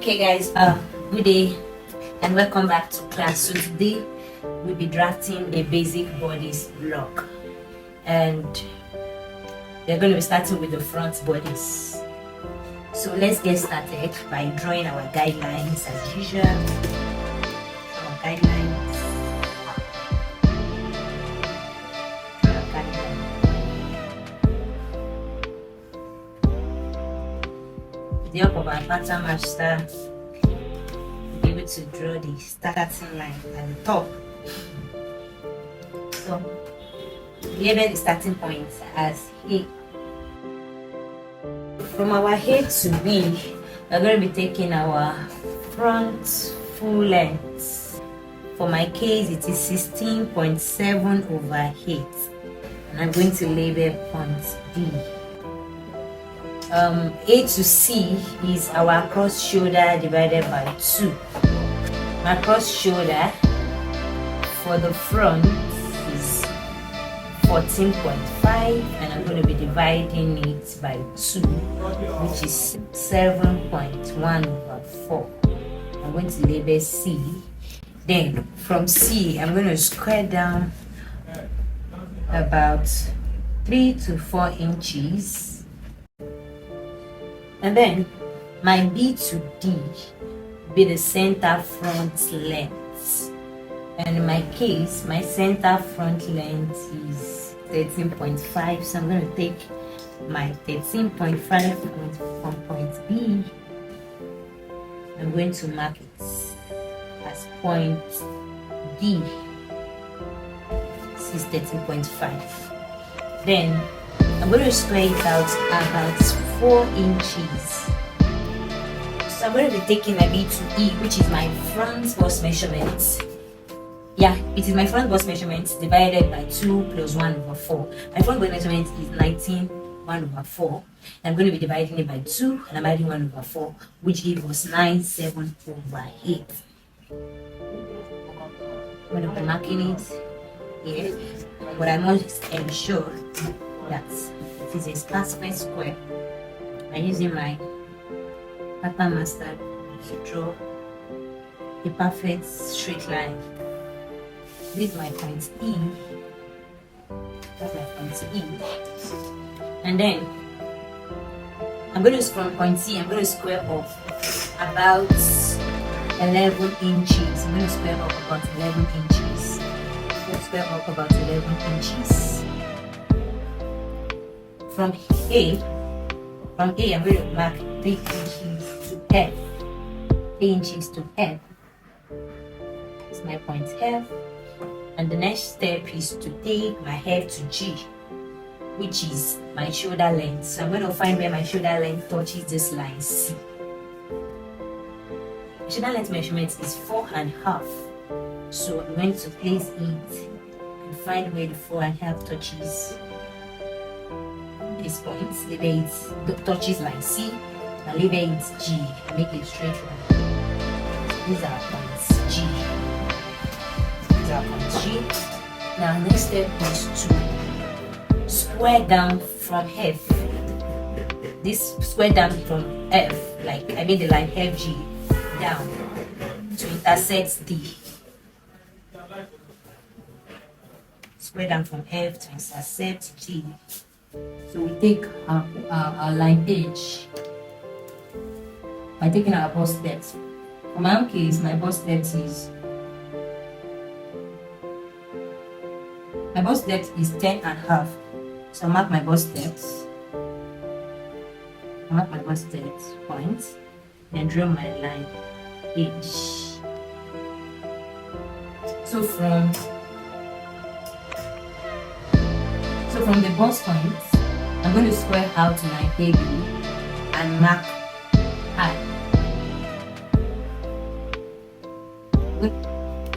Okay guys, good day and welcome back to class. So today we'll be drafting a basic bodice block and we're going to be starting with the front bodice. So let's get started by drawing our guidelines as usual. Our guidelines. The help of our pattern master, we'll be able to draw the starting line at the top. So label the starting point as A. From our A to B, we're going to be taking our front full length. For my case, it is 16.7 over 8, and I'm going to label point B. A to C is our cross shoulder divided by 2. My cross shoulder for the front is 14.5, and I'm going to be dividing it by 2, which is 7.1 over 4. I'm going to label C. Then from C, I'm going to square down about 3 to 4 inches. And then my B to D will be the center front length. And in my case, my center front length is 13.5. So I'm going to take my 13.5 from point B. I'm going to mark it as point D. This is 13.5. Then I'm going to square it out about 4 inches. So I'm going to be taking my B to E, which is my front bust measurement. Yeah, it is my front bust measurement divided by 2 plus 1 over 4. My front bust measurement is 19, 1 over 4. I'm going to be dividing it by 2 and I'm adding 1 over 4, which gives us 9, 7 over 8. I'm going to be marking it here, but I must ensure that it is a perfect square. I'm using my pattern master to draw a perfect straight line. This is my point E. That's my point E. And then I'm going to, from point C, I'm going to square off about 11 inches. I'm going to square off about 11 inches. I'm going to square off about 11 inches. From A, I'm going to mark 3 inches to F. 3 inches to F. This is my point F. And the next step is to take my F to G, which is my shoulder length. So I'm going to find where my shoulder length touches this line C. My shoulder length measurement is 4.5. So I'm going to place it and find where the 4.5 touches this point. Label it touches line C, and label it G. Make it straight line. These are points G. These are points G. Now next step is to square down from F. This square down from F, like I made the line FG down to intersect D. Square down from F to intersect G. So we take our line H by taking our bust depth. For my own case, my bust depth is 10.5. So I mark my bust depth. I mark my bust depth point, then draw my line H. So from the bust point, I'm going to square out my AB and mark I.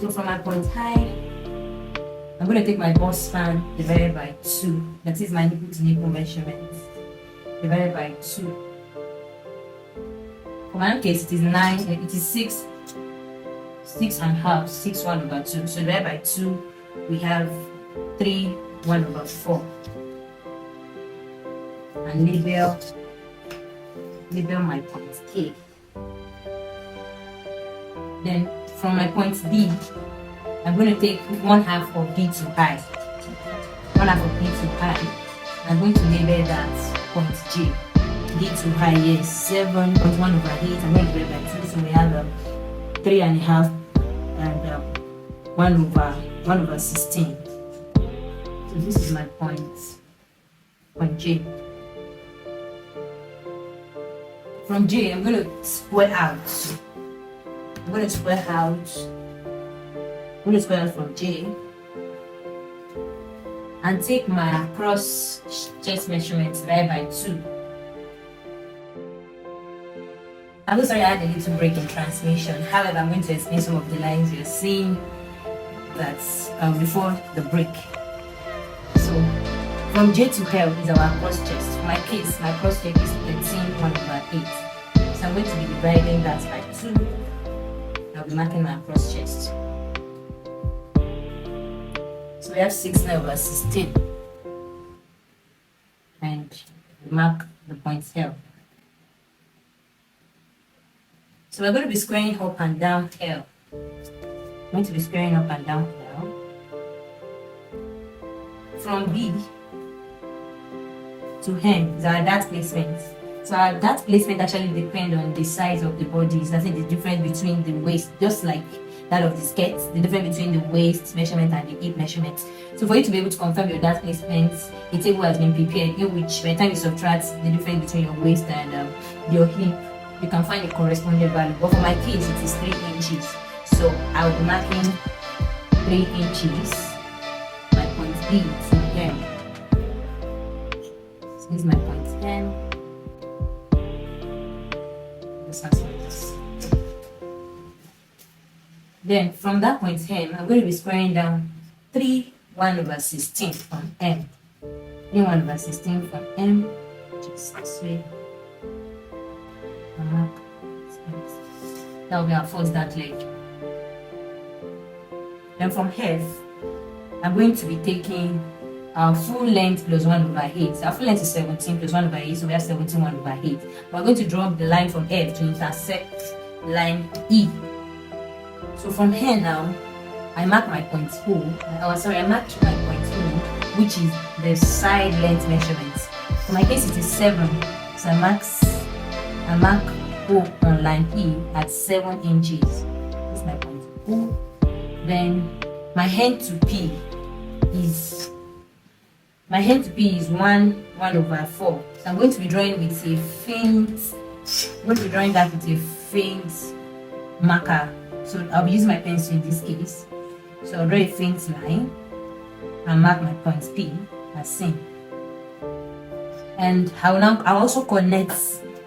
So from my point I, I'm going to take my bust span divided by 2. That is my nipple to nipple measurement. Divided by 2. For my own case, it is 9. It is 6.5. 6 1 over 2. So divided by 2, we have 3 1 over 4. And label my point A. Then from my point D, I'm going to take 1/2 of D to I. 1/2 of D to I. I'm going to label that point J. D to I is 7.1/8. I'm going to divide by 2, so we have 3.5 and 1/16. So this is my point J. From J, I'm going to square out. I'm going to square out from J and take my cross chest measurement divided by 2. I'm sorry I had a little break in transmission. However, I'm going to explain some of the lines you're seeing that's before the break. So from J to L is our cross chest. For my case, my cross chest is 13/8. So I'm going to be dividing that by 2. I'll be marking my cross chest. So we have 6/16. And we mark the point L. So we're going to be squaring up and down L. I'm going to be squaring up and down L. From B to N is our dart placement. So our dart placement actually depends on the size of the body. I think the difference between the waist, just like that of the skirt, the difference between the waist measurement and the hip measurement. So for you to be able to confirm your dart placement, a table has been prepared in which by the time you subtract the difference between your waist and your hip, you can find the corresponding value. But for my case, it is 3 inches. So I will be marking 3 inches. My point B to M. So this is my point M. Then from that point M, I'm going to be squaring down 3/1/16 from M. 3/1/16 from M, just this way. That will be our first dart leg. Then from F, I'm going to be taking our full length plus 1/8. Our full length is 17 plus 1/8, so we have 17/1/8. We're going to draw the line from F to intersect line E. So from here now, I mark my point O. I marked my point O, which is the side length measurement. For my case, it is 7. So I mark O on line E at 7 inches. This is my point O. Then my hand to P is 1/4. So I'm going to be drawing with a faint. I'm going to be drawing that with a faint marker. So I'll be using my pencil in this case. So I'll draw a faint line and mark my point P as seen. And I'll also connect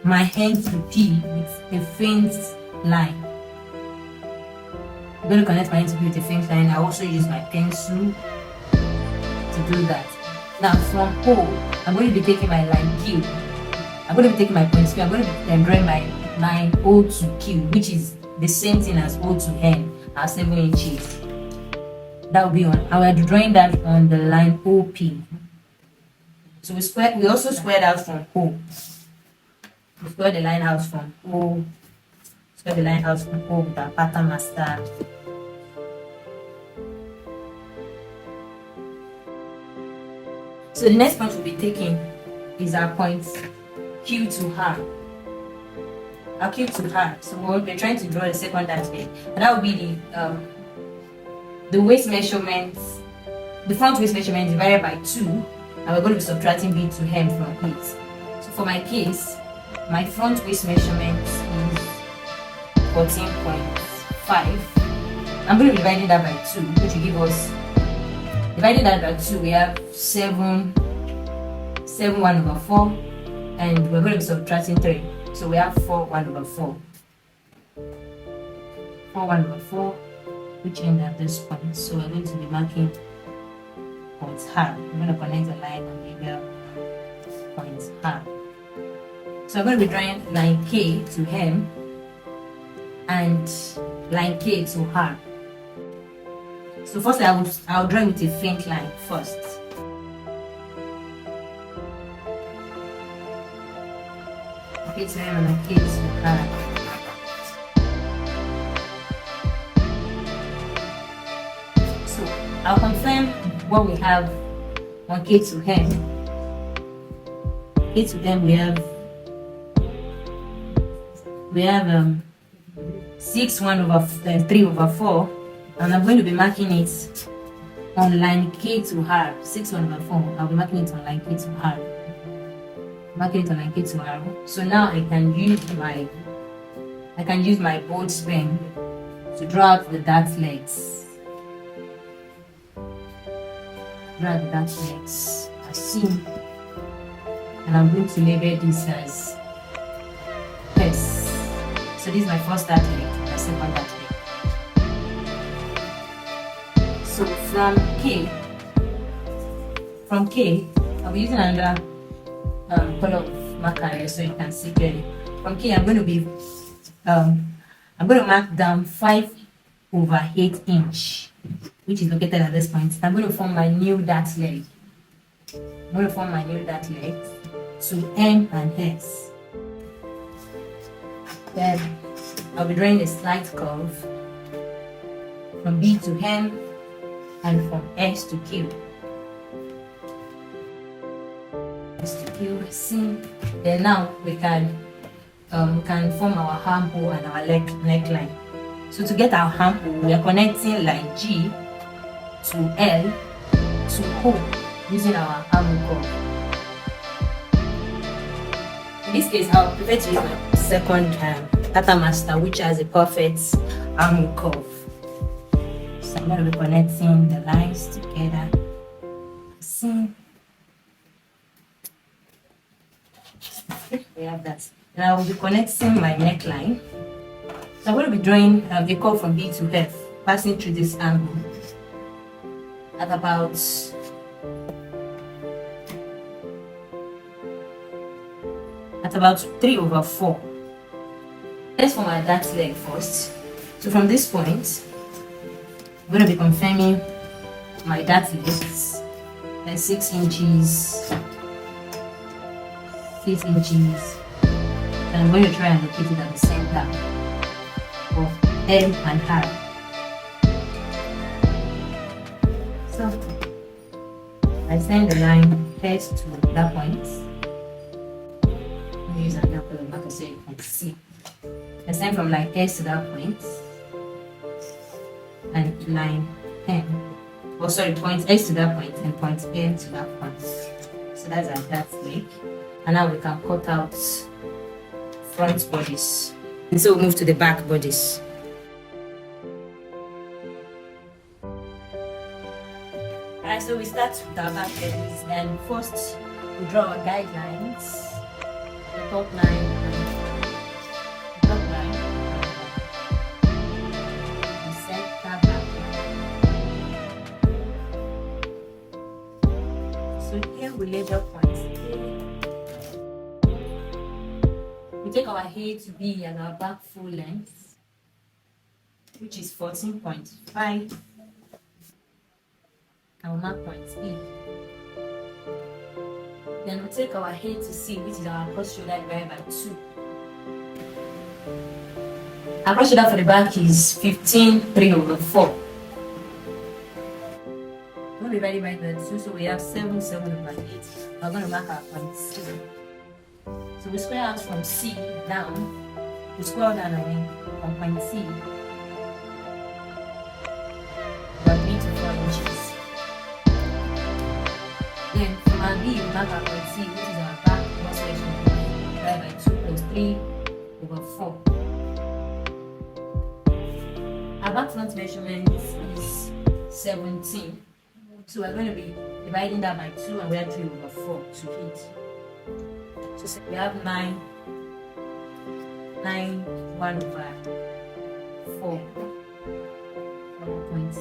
my hand to P with a faint line. I'm going to connect my hand to P with a faint line. I also use my pencil to do that. Now from O, I'm going to be taking my line Q. I'm going to be taking my point Q. I'm going to be drawing my line O to Q, which is the same thing as O to N, at 7 inches. That will be on. I will be drawing that on the line OP. So we also squared out from O. We square the line out from O. Square the line out from O with our pattern master. So the next point we'll be taking is our point Q to R. Our Q to R. So we're trying to draw the second dart leg, and that will be the waist measurement, the front waist measurement divided by 2, and we're going to be subtracting B to M from it. So for my case, my front waist measurement is 14.5. I'm going to be dividing that by 2, which will give us, dividing that by 2, we have 7/1/4, and we're going to be subtracting 3. So we have 4/1/4. 4/1/4, which end at this point. So we're going to be marking point R. I'm going to connect the line and label point R. So I'm going to be drawing line K to M and line K to R. So first I'll draw with a faint line first. K to M and K to R. So I'll confirm what we have on K to M. K to M, we have 6 1/3/4, and I'm going to be marking it on line K to R. 6 1/4. I'll be marking it on line K to R. Marking it on line K to R. So now I can use my bold pen to draw out the dart legs. Draw out the dart legs as seen, and I'm going to label this as S. So this is my first dart leg, my second dart leg. So from K, I'll be using another color of marker here so you can see clearly. From K, I'm going to mark down 5/8 inch, which is located at this point. I'm going to form my new dart leg. I'm going to form my new dart leg to M and S. Then I'll be drawing a slight curve from B to M and from S to Q. S to Q, see. Then now we can form our armhole and our neckline. So to get our armhole, we are connecting line G to L to O using our armhole curve. In this case, I'll prefer to use my second KATEZFBS, which has a perfect armhole curve. So I'm going to be connecting the lines together. See, we have that. Now I will be connecting my neckline. So I'm going to be drawing a curve from B to F, passing through this angle at about 3/4. Let's form my dart leg first. So from this point, I'm going to be confirming my dart legs at 6 inches, 6 inches, and I'm going to try and locate it at the center of M and R. So I send the line S to that point. Let me use another color marker so you can see. I send from line S to that point and line M. Oh, sorry, point S to that point and point M to that point. So that's our dart leg. And now we can cut out front bodice. And so we'll move to the back bodice. Alright, so we start with our back bodice, and first we draw our guidelines. The top line, the center back line. So here we label points. We take our head to be at our back full length, which is 14.5. And we'll mark point E. Then we take our head to C, which is our cross shoulder divided by 2. Our cross shoulder for the back is 15/3/4. We'll divide it by 2, so we have 7/8. We're going to mark our point C. So we square out from C down. We square down from point C about 3 to 4 inches. Then from our B, we mark our point C, which is our back cross section, divided by 2 plus 3/4. Our back front measurement is 17. So we're going to be dividing that by 2, and we have 3/4 to hit. So we have 1/4 from our point C.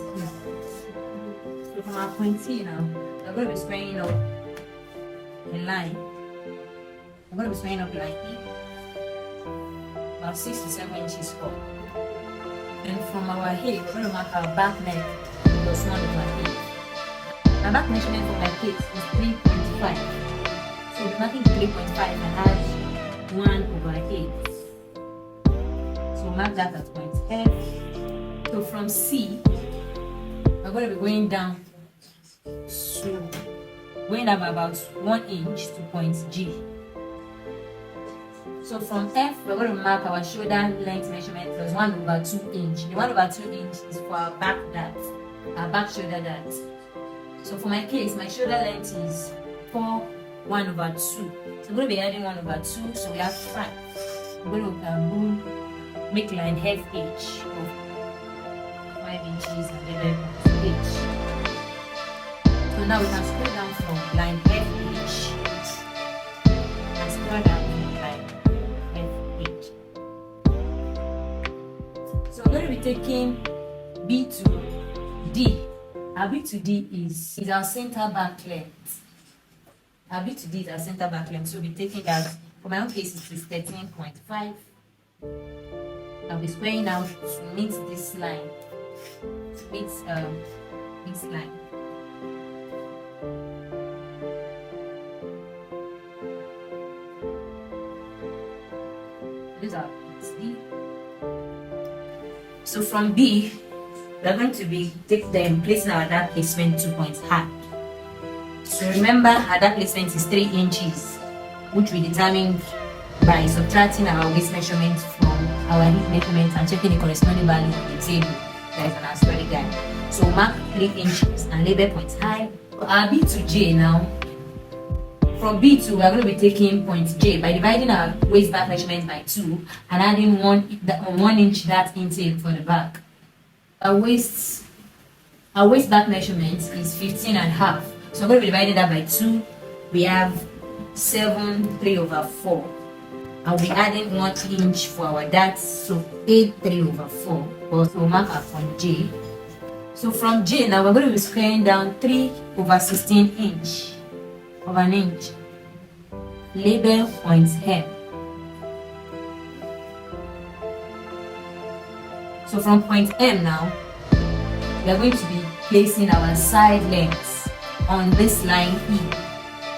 So from our point C now, we're going to be squaring up a line. I'm going to be squaring up like E, about 6 to 7 inches up. And from our hip, we're going to mark our back neck plus 1/8. My back measurement for my case is 3.5. So we're marking 3.5 and add 1/8. So mark that at point F. So from C, we're going to be going down, so going up about 1 inch to point G. So from F, we're going to mark our shoulder length measurement plus 1/2 inch. The 1/2 inch is for our back dart, our back shoulder dart. So for my case, my shoulder length is 1/2. So I'm going to be adding 1/2, so we have 5. I'm going to make line FH of 5 inches and then H. So now we can scroll down from line FH and scroll down to line FH. So I'm going to be taking B to D. Our B to D is our center back length. Our B to D is our center back length. So we'll be taking that. For my own case, it is 13.5. I'll be squaring out to meet this line. To meet this line. These are D. So from B, we are going to be placing our dart placement 2 points high. So remember, our dart placement is 3 inches, which we determined by subtracting our waist measurement from our hip measurement and checking the corresponding value on the table that is on our study guide. So mark 3 inches and label points high. For our B to J now, from B to, we are going to be taking point J by dividing our waist back measurement by 2 and adding 1 inch dart intake for the back. Our waist back measurement is 15.5. So I'm going to be dividing that by 2. We have 7/3/4. I'll be adding 1 inch for our darts, so 8/3/4. Also we'll mark our point J. So from J now we're going to be squaring down 3/16 inch of an inch. Label point M. So from point M now, we are going to be placing our side lengths on this line E.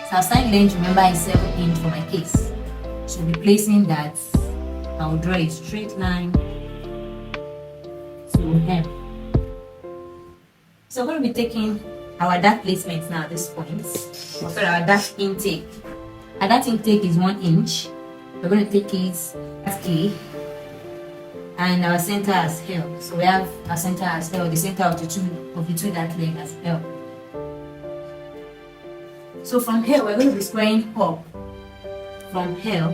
So our side length, remember, is 7 inch for my case. So we'll be placing that. I'll draw a straight line to M. So we're going to be taking our dart placement now at this point. For our dart intake. Our dart intake is 1 inch. We're going to take it as K. And our center as L. So we have our center as L, the center of the two dart leg as L. So from here, we're going to be squaring up from L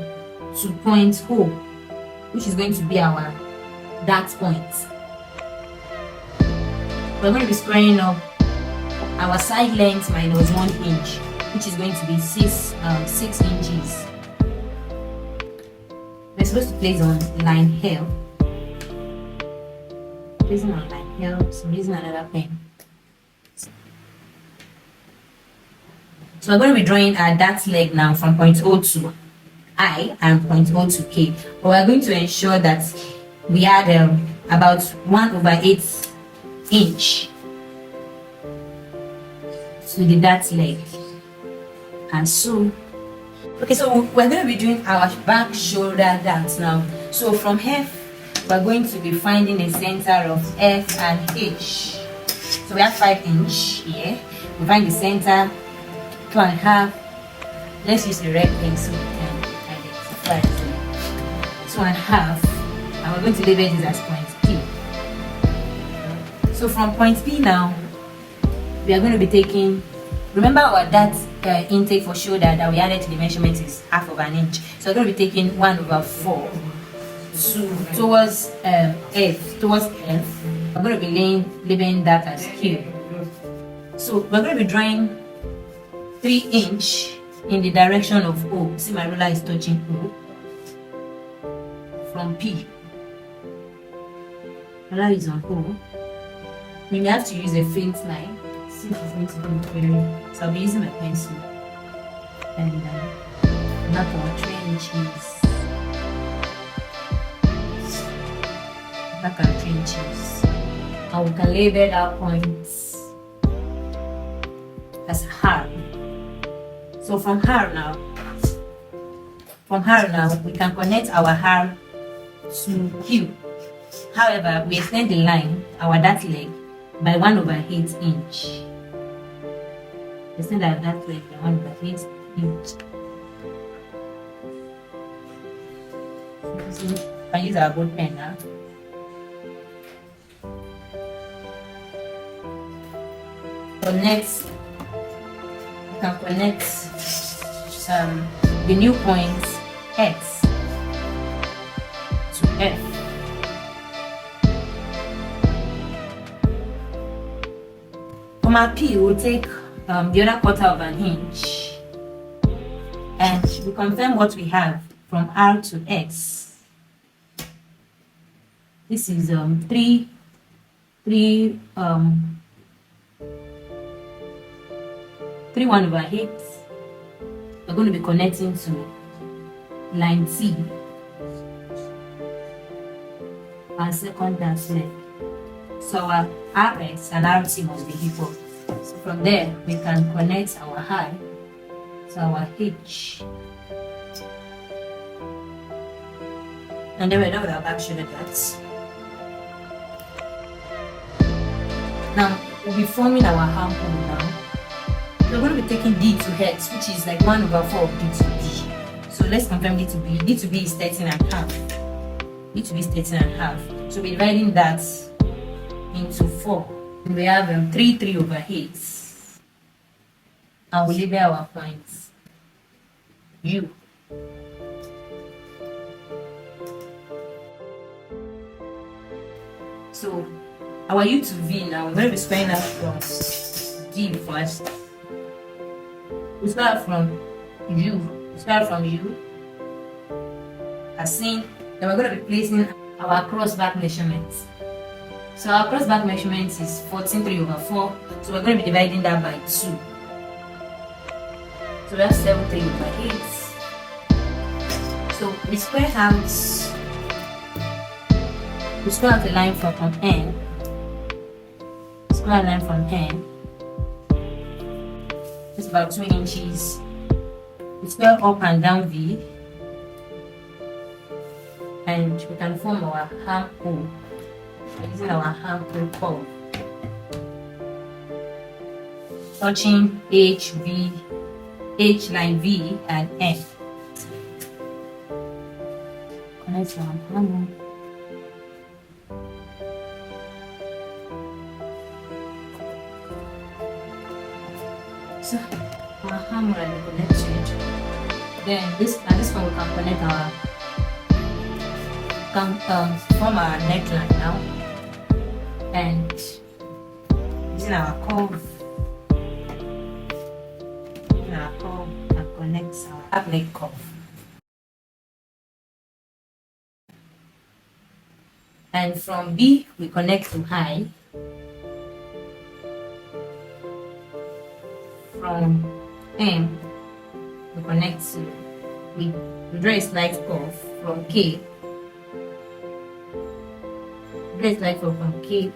to point O, which is going to be our dart point. We're going to be squaring up our side length minus 1 inch, which is going to be 6 inches. We're supposed to place on line L. Placing on line L, so I'm using another pen. So we're going to be drawing our dart leg now from point O to I and point O to K. But we're going to ensure that we add about 1/8 inch to the dart leg. And so, okay, so we're going to be doing our back shoulder dart now. So from F, we're going to be finding a center of F and H. So we have 5 inch here. We find the center, 2.5. Let's use the red pen so we can identify it. 2.5. And we're going to label this as point P. So from point P now, we are going to be taking, remember our dart intake for shoulder that we added to the measurement is 1/2 inch. So we're going to be taking 1/4 towards F. I'm going to be labeling that as Q. So we're going to be drawing 3 inch in the direction of O. See, my ruler is touching O. From P. Ruler is on O. We may have to use a faint line since it's going to be very. So I'll be using my pencil and mark our 3 inches. Mark our 3 inches. And we can label our points as R. So from R now, we can connect our R to Q. However, we extend the line, our dart leg, by 1/8 inch. Extend that way by 1/8 inch. So I use our board pen now. Next, you can connect the new points X to F. From our P, we'll take the other quarter of an inch and we confirm what we have from R to X. This is 3 1/8. We're going to be connecting to line T, our second dance leg. So our RX and RT must be equal. So from there, we can connect our high to our H. And then we're done with our back shoulder dots. Now, we'll be forming our arm hole now. We're going to be taking D to X, which is like 1/4 of D to B. So let's confirm D to B. D to B is 13.5. D to B is 13.5. So we're dividing that into 4. And we have 3/8. And we'll label our points U. So our U to V now, we're going to be squaring out from D first. We start from U. As seen, then we're going to be placing our cross-back measurements. So our cross-back measurement is 14/4. So we're going to be dividing that by 2. So that's 7/8. So we square out the line from N. Square line from N. It's about 2 inches. We square up and down V. And we can form our arm hole using our arm hole curve. Touching H line V and N. Connect our arm hole. So our arm will be connected. Then this one we can connect our form our neckline now, and using our curve and connect our back leg curve. And from B we connect to high. From M we connect to, we draw a slight curve from K. Draw a slight curve from K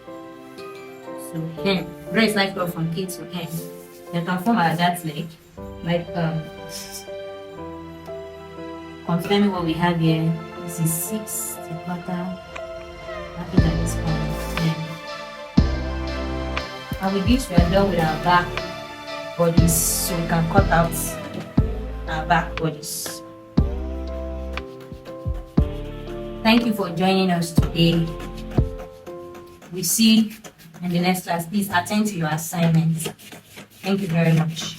to M. Draw a slight curve from K to M. Then can form our that leg, like confirming what we have here. This is 6 3/4. After that is M. And with this we are done with our back bodice, so we can cut out our back bodice. Thank you for joining us today. We see you in the next class. Please attend to your assignments. Thank you very much.